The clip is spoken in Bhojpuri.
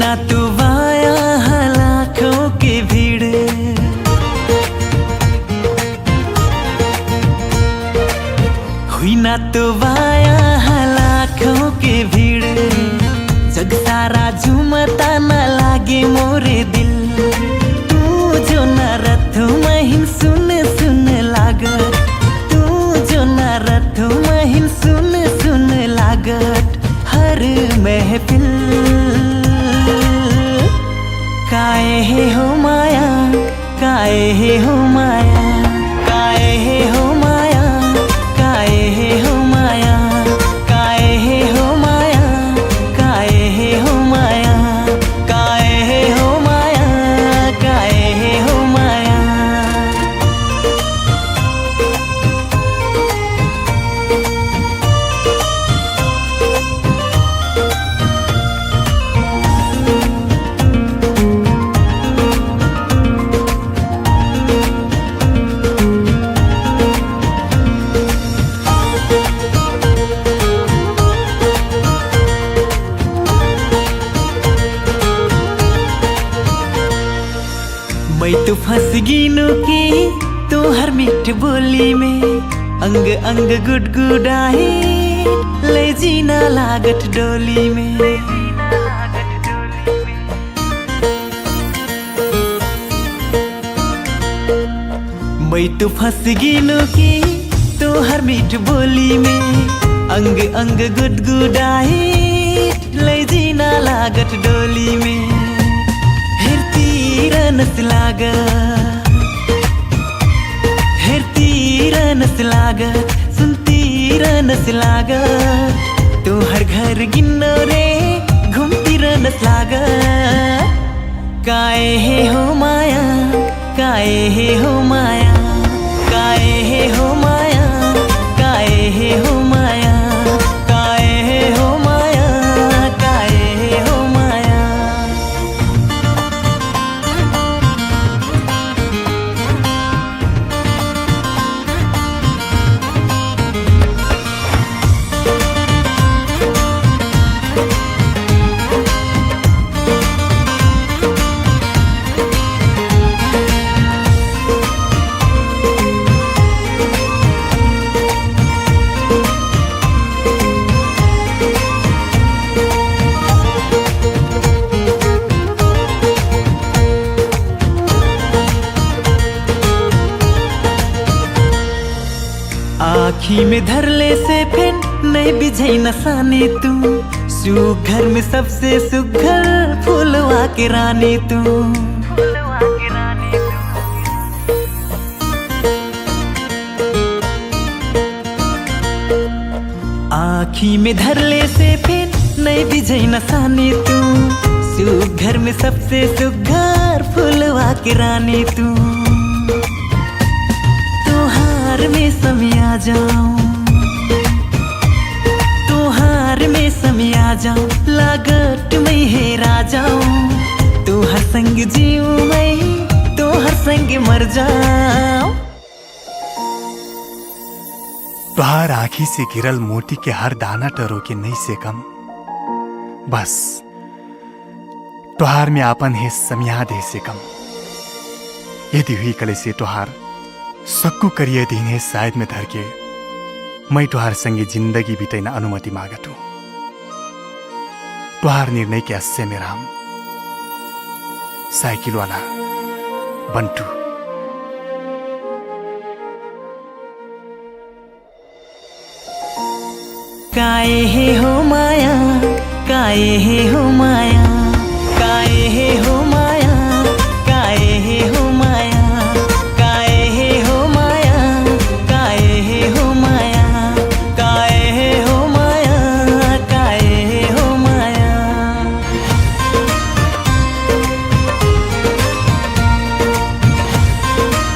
ना तू वाया लाखों की भीड़, हुई ना तू वाया लाखों की भीड़। जग सारा झूमता न लागे मोरे दिल, तू जो न रथो महिन सुन सुन लागत, तू जो न रथो महिन सुन सुन लागत हर महफिल। काहे हे हो माया, काहे हे हो माया, काहे हे हो माया, काहे हे हो माया, काहे हे हो माया, काहे हे हो माया, काहे हे हो माया, काहे हे हो माया। मैं तो फंस गिनो की तो हर मीठ बोली में, अंग अंग गुडगुडाए ले जीना लागत डोली में। मैं तो फंस गिनो की तो हर मीठ बोली में, अंग अंग गुडगुडाए ले जीना लागत डोली में। रनस लागत, हेरती रनस लागत, सुनती रनस लागत, तो हर घर गिनो रे घूमती रनस लागत। काहे हे हो माया, काहे हे हो माया, काहे हे हो माया, काहे हे हो माया, काहे हे हो माया, काहे हे हो माया। आँखी में धरले से फिर नहीं बिझई नसाने तू, सुघर में सबसे सुघर फूलवा के रानी तू। आँखी में धरले से फिर नहीं बिझई नसाने तू, सुघर में सबसे सुघर फूलवा के रानी तू। तोहार में समिया जाऊं, तोहार में समिया जाऊं, लागत मैं हेरा जाऊं, तोहर संग जीऊं मैं, तोहर संग मर जाऊं। तोहार आँखी से गिरल मोती के हर दाना टरो के नहीं से कम, बस तोहार में आपन है समिया दे से कम। यदि हुई कले से तोहार सक्कु करिए दिन है शायद में धर के, मैं तोहार संगे जिंदगी बिताइन अनुमति मागत हूं। तोहार निर्णय के अस्से में राम साइकिल वाला बंटू। काहे हे हो